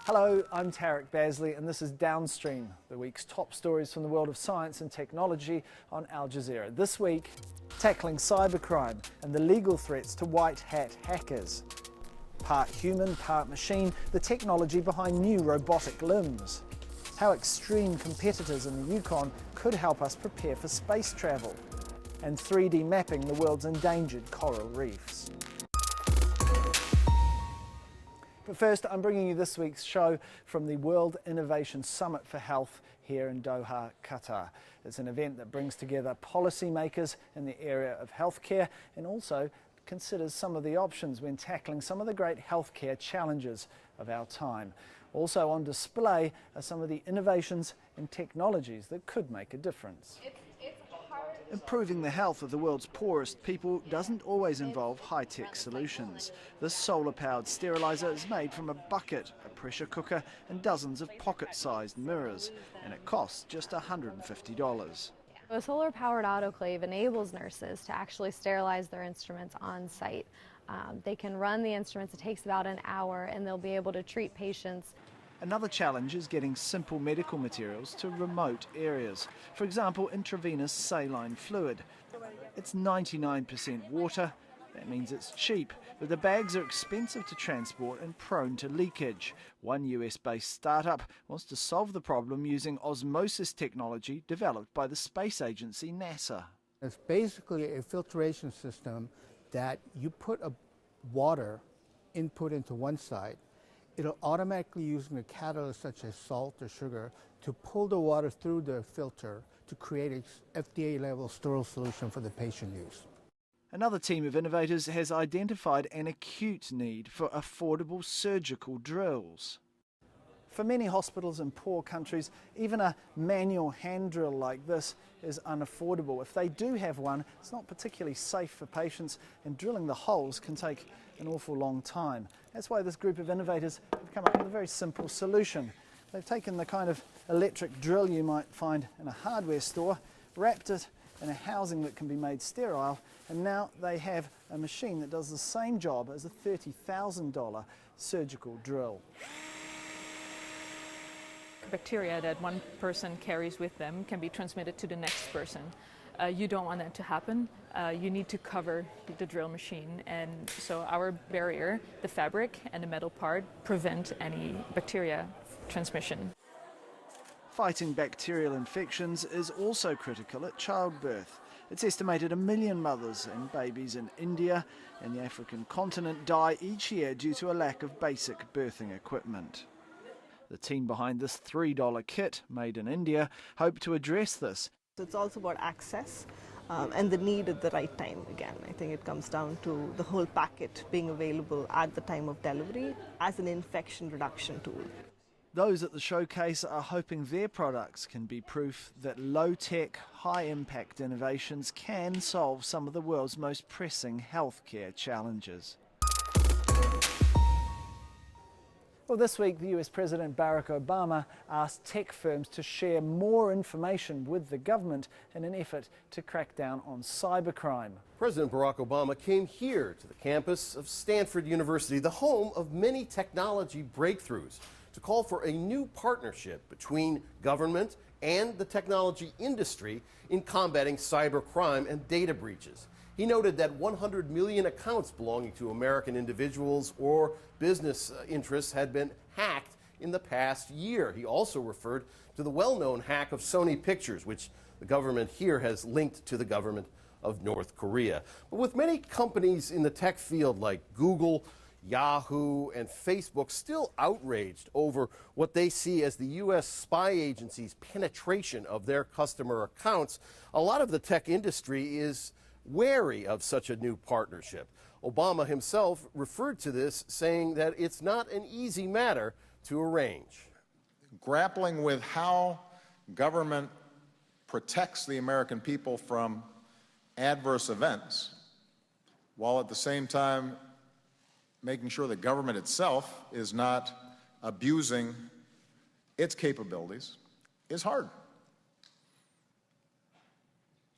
Hello, I'm Tarek Basley and this is Downstream, the week's top stories from the world of science and technology on Al Jazeera. This week, tackling cybercrime and the legal threats to white hat hackers. Part human, part machine, the technology behind new robotic limbs. How extreme competitors in the Yukon could help us prepare for space travel. And 3D mapping the world's endangered coral reefs. But first, I'm bringing you this week's show from the World Innovation Summit for Health here in Doha, Qatar. It's an event that brings together policymakers in the area of healthcare and also considers some of the options when tackling some of the great healthcare challenges of our time. Also on display are some of the innovations and technologies that could make a difference. Improving the health of the world's poorest people doesn't always involve high-tech solutions. This solar-powered steriliser is made from a bucket, a pressure cooker and dozens of pocket-sized mirrors, and it costs just $150. A solar-powered autoclave enables nurses to actually sterilize their instruments on site. They can run the instruments, it takes about an hour, and they'll be able to treat patients. Another challenge is getting simple medical materials to remote areas. For example, intravenous saline fluid. It's 99% water. That means it's cheap, but the bags are expensive to transport and prone to leakage. One US-based startup wants to solve the problem using osmosis technology developed by the space agency NASA. It's basically a filtration system that you put a water input into one side. It'll automatically use a catalyst such as salt or sugar to pull the water through the filter to create an FDA-level sterile solution for the patient use. Another team of innovators has identified an acute need for affordable surgical drills. For many hospitals in poor countries, even a manual hand drill like this is unaffordable. If they do have one, it's not particularly safe for patients, and drilling the holes can take an awful long time. That's why this group of innovators have come up with a very simple solution. They've taken the kind of electric drill you might find in a hardware store, wrapped it in a housing that can be made sterile, and now they have a machine that does the same job as a $30,000 surgical drill. Bacteria that one person carries with them can be transmitted to the next person. You don't want that to happen. You need to cover the drill machine, and so our barrier, the fabric and the metal part, prevent any bacteria transmission. Fighting bacterial infections is also critical at childbirth. It's estimated 1 million mothers and babies in India and the African continent die each year due to a lack of basic birthing equipment. The team behind this $3 kit, made in India, hope to address this. It's also about access and the need at the right time. Again, I think it comes down to the whole packet being available at the time of delivery as an infection reduction tool. Those at the showcase are hoping their products can be proof that low-tech, high-impact innovations can solve some of the world's most pressing healthcare challenges. Well, this week, the US President Barack Obama asked tech firms to share more information with the government in an effort to crack down on cybercrime. President Barack Obama came here to the campus of Stanford University, the home of many technology breakthroughs, to call for a new partnership between government and the technology industry in combating cybercrime and data breaches. He noted that 100 million accounts belonging to American individuals or business interests had been hacked in the past year. He also referred to the well-known hack of Sony Pictures, which the government here has linked to the government of North Korea. But with many companies in the tech field like Google, Yahoo, and Facebook still outraged over what they see as the U.S. spy agency's penetration of their customer accounts, a lot of the tech industry is wary of such a new partnership. Obama himself referred to this, saying that it's not an easy matter to arrange. Grappling with how government protects the American people from adverse events, while at the same time making sure the government itself is not abusing its capabilities, is hard.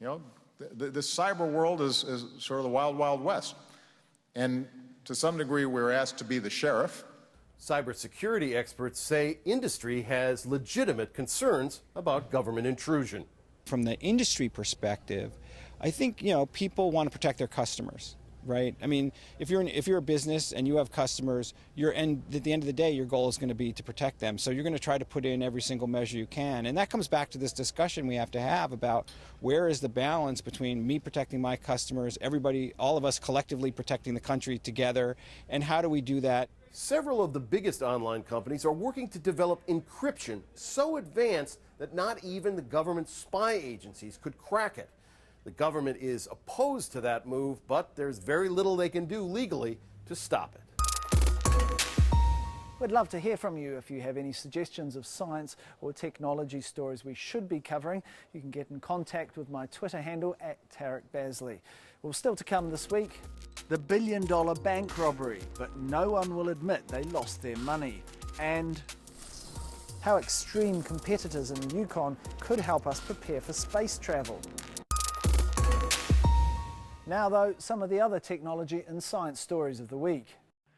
You know, the cyber world is sort of the wild, wild west. And to some degree, we're asked to be the sheriff. Cybersecurity experts say industry has legitimate concerns about government intrusion. From the industry perspective, I think, people want to protect their customers, right? I mean, if you're a business and you have customers, and at the end of the day, your goal is going to be to protect them. So you're going to try to put in every single measure you can. And that comes back to this discussion we have to have about where is the balance between me protecting my customers, everybody, all of us collectively protecting the country together, and how do we do that? Several of the biggest online companies are working to develop encryption so advanced that not even the government spy agencies could crack it. The government is opposed to that move, but there's very little they can do legally to stop it. We'd love to hear from you if you have any suggestions of science or technology stories we should be covering. You can get in contact with my Twitter handle @TarekBasley. Well, still to come this week, the billion-dollar bank robbery, but no one will admit they lost their money. And how extreme competitors in the Yukon could help us prepare for space travel. Now though, some of the other technology and science stories of the week.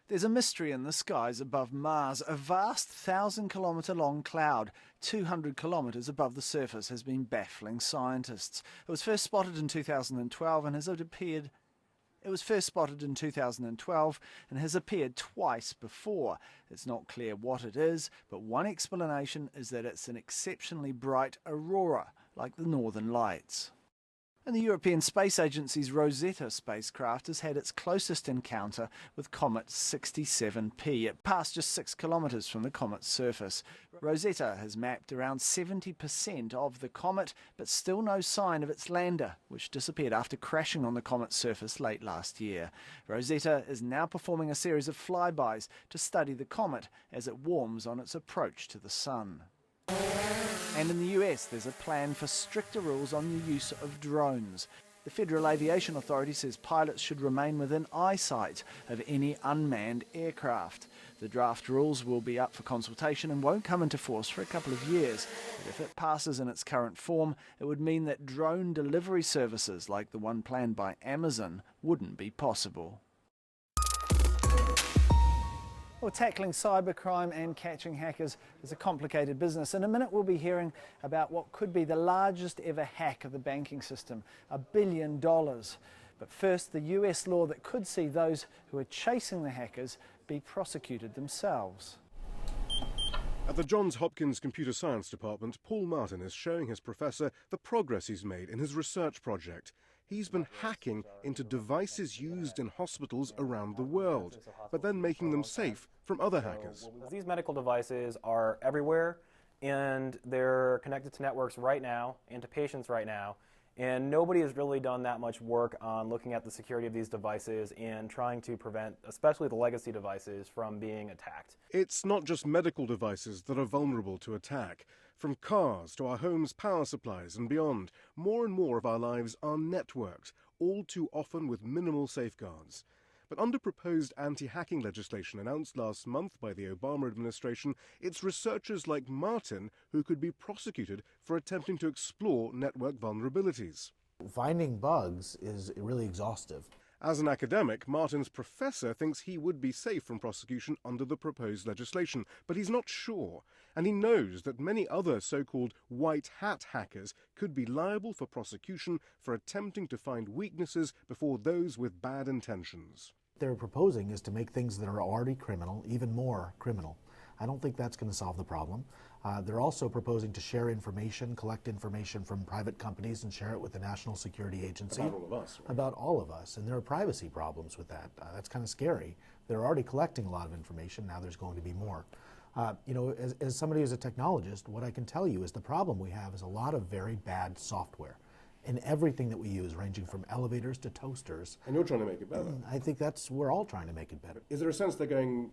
There's a mystery in the skies above Mars. A vast 1,000-kilometre long cloud, 200 kilometres above the surface, has been baffling scientists. It was first spotted in 2012 and has appeared twice before. It's not clear what it is, but one explanation is that it's an exceptionally bright aurora, like the Northern Lights. And the European Space Agency's Rosetta spacecraft has had its closest encounter with Comet 67P. It passed just 6 kilometres from the comet's surface. Rosetta has mapped around 70% of the comet, but still no sign of its lander, which disappeared after crashing on the comet's surface late last year. Rosetta is now performing a series of flybys to study the comet as it warms on its approach to the Sun. And in the US, there's a plan for stricter rules on the use of drones. The Federal Aviation Authority says pilots should remain within eyesight of any unmanned aircraft. The draft rules will be up for consultation and won't come into force for a couple of years. But if it passes in its current form, it would mean that drone delivery services like the one planned by Amazon wouldn't be possible. Well, tackling cybercrime and catching hackers is a complicated business. In a minute, we'll be hearing about what could be the largest ever hack of the banking system, $1 billion. But first, the US law that could see those who are chasing the hackers be prosecuted themselves. At the Johns Hopkins Computer Science Department, Paul Martin is showing his professor the progress he's made in his research project. He's been hacking into devices used in hospitals around the world, but then making them safe from other hackers. These medical devices are everywhere, and they're connected to networks right now and to patients right now. And nobody has really done that much work on looking at the security of these devices and trying to prevent, especially the legacy devices, from being attacked. It's not just medical devices that are vulnerable to attack. From cars to our homes' power supplies and beyond, more and more of our lives are networked, all too often with minimal safeguards. But under proposed anti-hacking legislation announced last month by the Obama administration, it's researchers like Martin who could be prosecuted for attempting to explore network vulnerabilities. Finding bugs is really exhaustive. As an academic, Martin's professor thinks he would be safe from prosecution under the proposed legislation, but he's not sure. And he knows that many other so-called white hat hackers could be liable for prosecution for attempting to find weaknesses before those with bad intentions. What they're proposing is to make things that are already criminal even more criminal. I don't think that's going to solve the problem. They're also proposing to share information, collect information from private companies and share it with the National Security Agency. About all of us. Right? About all of us. And there are privacy problems with that. That's kind of scary. They're already collecting a lot of information. Now there's going to be more. As somebody who's a technologist, what I can tell you is the problem we have is a lot of very bad software in everything that we use, ranging from elevators to toasters. And you're trying to make it better. I think we're all trying to make it better. Is there a sense they're going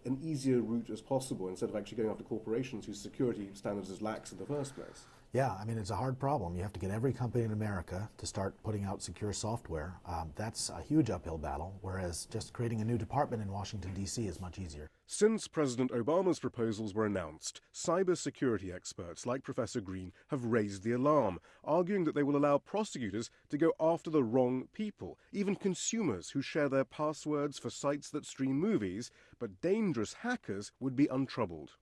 an easier route as possible instead of actually going after corporations whose security standards is lax in the first place? Yeah, I mean, it's a hard problem. You have to get every company in America to start putting out secure software. That's a huge uphill battle, whereas just creating a new department in Washington, D.C. is much easier. Since President Obama's proposals were announced, cybersecurity experts like Professor Green have raised the alarm, arguing that they will allow prosecutors to go after the wrong people, even consumers who share their passwords for sites that stream movies, but dangerous hackers would be untroubled.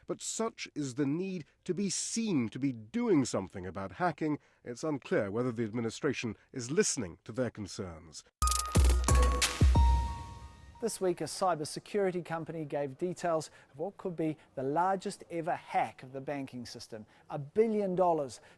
But such is the need to be seen to be doing something about hacking, it's unclear whether the administration is listening to their concerns. This week, a cybersecurity company gave details of what could be the largest ever hack of the banking system. $1 billion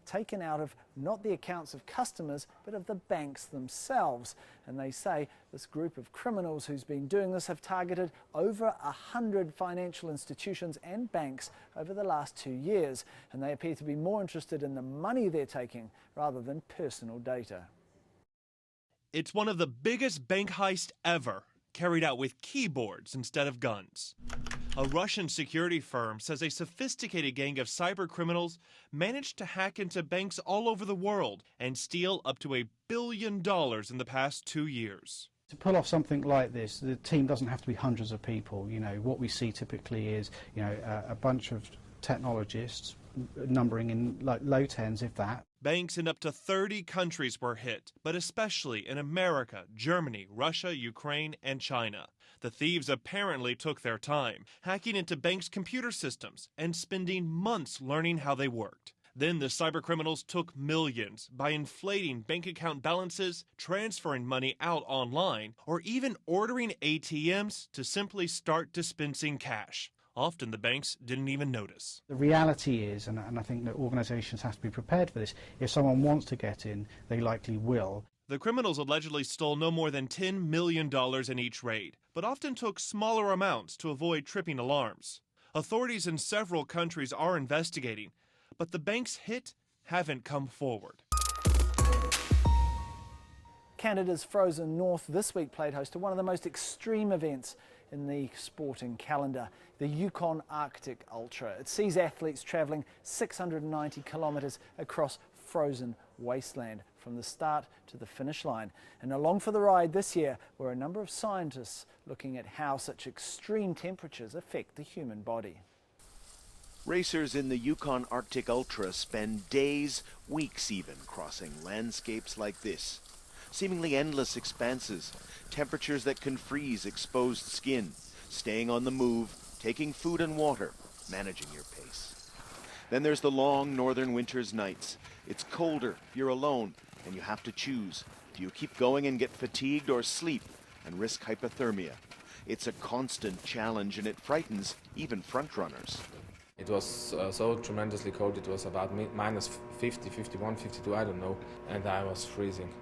taken out of not the accounts of customers, but of the banks themselves. And they say this group of criminals who's been doing this have targeted over 100 financial institutions and banks over the last 2 years. And they appear to be more interested in the money they're taking rather than personal data. It's one of the biggest bank heists ever, carried out with keyboards instead of guns. A Russian security firm says a sophisticated gang of cyber criminals managed to hack into banks all over the world and steal up to $1 billion in the past 2 years. To pull off something like this, the team doesn't have to be hundreds of people. You know, what we see typically is, a bunch of technologists numbering in like low tens, if that. Banks in up to 30 countries were hit, but especially in America, Germany, Russia, Ukraine, and China. The thieves apparently took their time, hacking into banks' computer systems and spending months learning how they worked. Then the cybercriminals took millions by inflating bank account balances, transferring money out online, or even ordering ATMs to simply start dispensing cash. Often the banks didn't even notice. The reality is, and I think that organisations have to be prepared for this, if someone wants to get in, they likely will. The criminals allegedly stole no more than $10 million in each raid, but often took smaller amounts to avoid tripping alarms. Authorities in several countries are investigating, but the banks hit haven't come forward. Canada's frozen north this week played host to one of the most extreme events in the sporting calendar, the Yukon Arctic Ultra. It sees athletes travelling 690 kilometres across frozen wasteland from the start to the finish line. And along for the ride this year were a number of scientists looking at how such extreme temperatures affect the human body. Racers in the Yukon Arctic Ultra spend days, weeks even, crossing landscapes like this. Seemingly endless expanses, temperatures that can freeze exposed skin, staying on the move, taking food and water, managing your pace. Then there's the long northern winter's nights. It's colder, you're alone, and you have to choose. Do you keep going and get fatigued, or sleep and risk hypothermia? It's a constant challenge, and it frightens even frontrunners. It was so tremendously cold. It was about minus 50, 51, 52, I don't know, and I was freezing.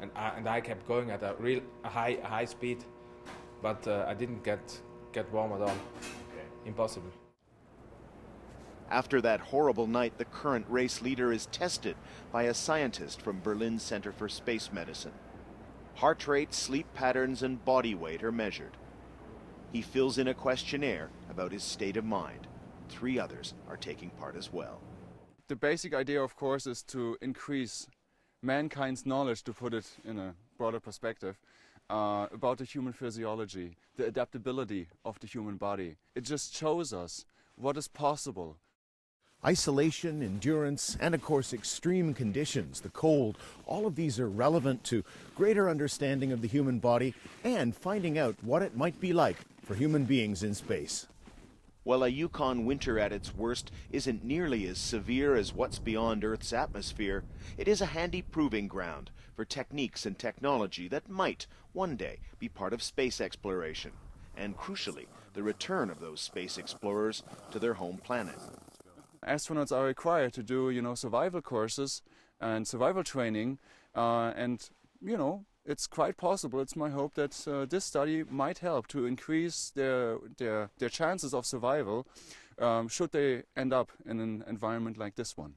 And I kept going at a real high speed, but I didn't get warm at all. Impossible. After that horrible night, the current race leader is tested by a scientist from Berlin Center for Space Medicine. Heart rate, sleep patterns, and body weight are measured. He fills in a questionnaire about his state of mind. 3 others are taking part as well. The basic idea, of course, is to increase mankind's knowledge, to put it in a broader perspective, about the human physiology, the adaptability of the human body. It just shows us what is possible. Isolation, endurance, and of course extreme conditions, the cold, all of these are relevant to greater understanding of the human body and finding out what it might be like for human beings in space. While a Yukon winter at its worst isn't nearly as severe as what's beyond Earth's atmosphere, it is a handy proving ground for techniques and technology that might one day be part of space exploration, and crucially, the return of those space explorers to their home planet. Astronauts are required to do, survival courses and survival training, and, it's quite possible, it's my hope that this study might help to increase their chances of survival should they end up in an environment like this one.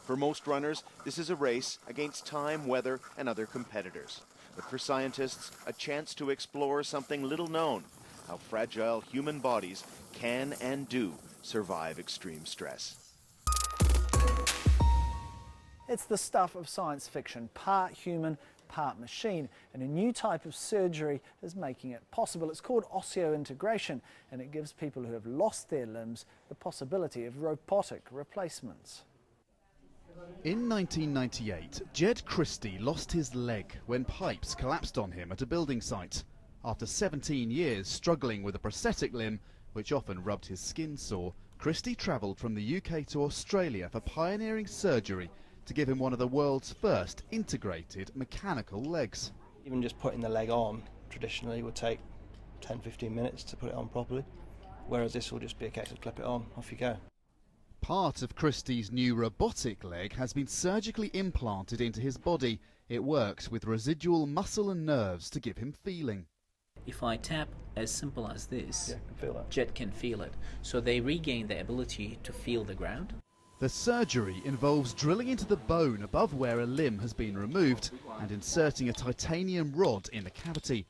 For most runners, this is a race against time, weather, and other competitors. But for scientists, a chance to explore something little known, how fragile human bodies can and do survive extreme stress. It's the stuff of science fiction, part human, part machine, and a new type of surgery is making it possible. It's called osseointegration, and it gives people who have lost their limbs the possibility of robotic replacements. In 1998, Jed Christie lost his leg when pipes collapsed on him at a building site. After 17 years struggling with a prosthetic limb, which often rubbed his skin sore, Christie travelled from the UK to Australia for pioneering surgery to give him one of the world's first integrated mechanical legs. Even just putting the leg on traditionally would take 10-15 minutes to put it on properly, whereas this will just be a case of clip it on, off you go. Part of Christie's new robotic leg has been surgically implanted into his body. It works with residual muscle and nerves to give him feeling. If I tap as simple as this, Yeah, I can feel that. Jet can feel it. So they regain the ability to feel the ground. The surgery involves drilling into the bone above where a limb has been removed and inserting a titanium rod in the cavity.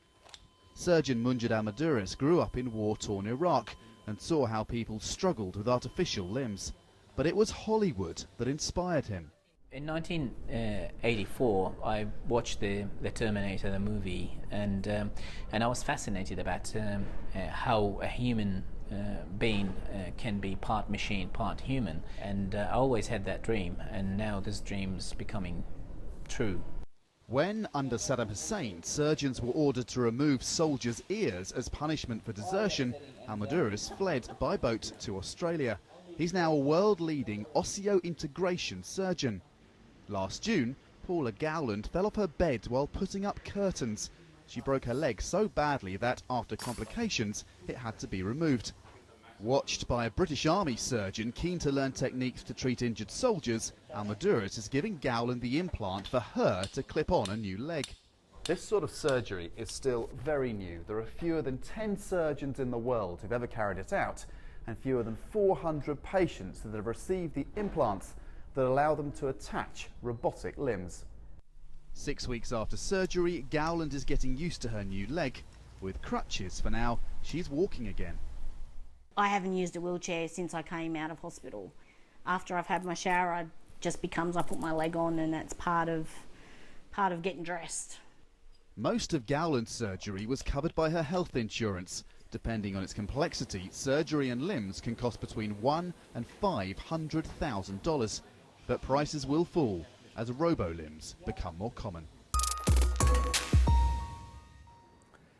Surgeon Munjid Al-Maduris grew up in war-torn Iraq and saw how people struggled with artificial limbs. But it was Hollywood that inspired him. In 1984, I watched the Terminator, the movie, and I was fascinated about how a human being can be part machine, part human. And I always had that dream, and now this dream's becoming true. When, under Saddam Hussein, surgeons were ordered to remove soldiers' ears as punishment for desertion, Al-Maduris fled by boat to Australia. He's now a world-leading osseointegration surgeon. Last June, Paula Gowland fell off her bed while putting up curtains. She broke her leg so badly that, after complications, it had to be removed. Watched by a British Army surgeon keen to learn techniques to treat injured soldiers, Al-Maduris is giving Gowland the implant for her to clip on a new leg. This sort of surgery is still very new. There are fewer than 10 surgeons in the world who've ever carried it out, and fewer than 400 patients that have received the implants that allow them to attach robotic limbs. 6 weeks after surgery, Gowland is getting used to her new leg. With crutches for now, she's walking again. I haven't used a wheelchair since I came out of hospital. After I've had my shower, it just becomes I put my leg on, and that's part of getting dressed. Most of Gowland's surgery was covered by her health insurance. Depending on its complexity, surgery and limbs can cost between $100,000 and $500,000. But prices will fall as robo-limbs become more common.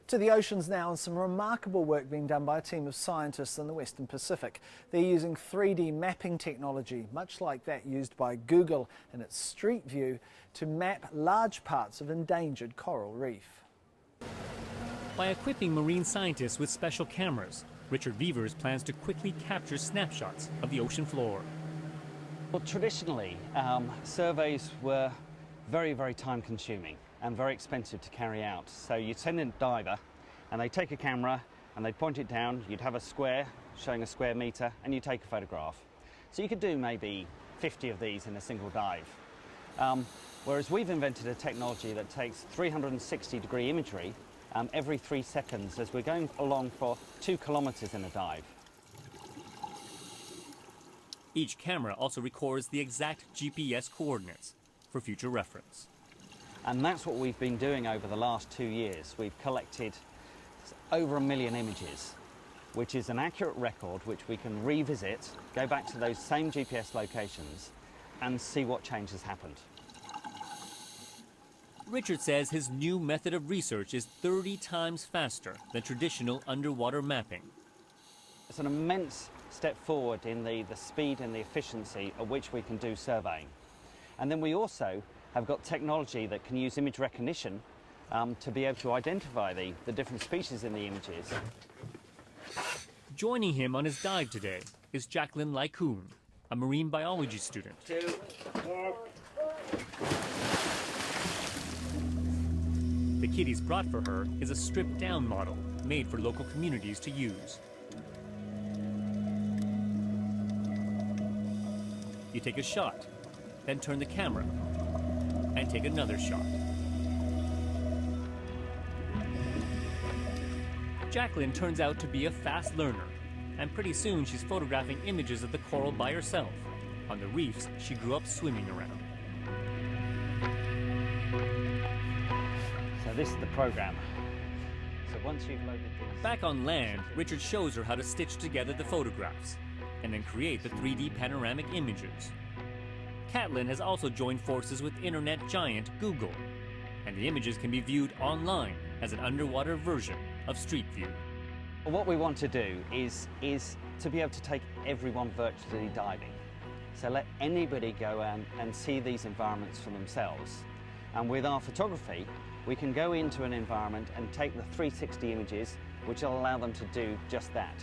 To the oceans now, and some remarkable work being done by a team of scientists in the Western Pacific. They're using 3D mapping technology, much like that used by Google in its Street View, to map large parts of endangered coral reef. By equipping marine scientists with special cameras, Richard Beavers plans to quickly capture snapshots of the ocean floor. Well, traditionally, surveys were very, very time-consuming and very expensive to carry out. So you'd send in a diver, and they'd take a camera, and they'd point it down. You'd have a square showing a square metre, and you'd take a photograph. So you could do maybe 50 of these in a single dive. Whereas we've invented a technology that takes 360-degree imagery every 3 seconds as we're going along for 2 kilometres in a dive. Each camera also records the exact GPS coordinates for future reference. And that's what we've been doing over the last 2 years. We've collected over 1 million images, which is an accurate record which we can revisit, go back to those same GPS locations and see what change has happened. Richard says his new method of research is 30 times faster than traditional underwater mapping. It's an immense step forward in the speed and the efficiency at which we can do surveying. And then we also have got technology that can use image recognition to be able to identify the different species in the images. Joining him on his dive today is Jacqueline Lycoon, a marine biology student. The kit he's brought for her is a stripped-down model made for local communities to use. You take a shot, then turn the camera, and take another shot. Jacqueline turns out to be a fast learner, and pretty soon she's photographing images of the coral by herself on the reefs she grew up swimming around. So this is the program. So once you've loaded these... Back on land, Richard shows her how to stitch together the photographs and then create the 3D panoramic images. Caitlin has also joined forces with internet giant Google, and the images can be viewed online as an underwater version of Street View. What we want to do is to be able to take everyone virtually diving. So let anybody go and see these environments for themselves. And with our photography, we can go into an environment and take the 360 images, which will allow them to do just that.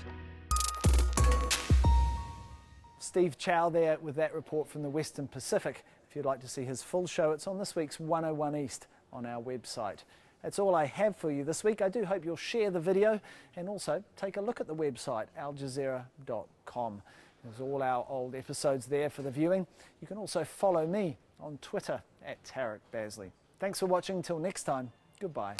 Steve Chow there with that report from the Western Pacific. If you'd like to see his full show, it's on this week's 101 East on our website. That's all I have for you this week. I do hope you'll share the video and also take a look at the website, aljazeera.com. There's all our old episodes there for the viewing. You can also follow me on Twitter @TariqBasley. Thanks for watching. Till next time, goodbye.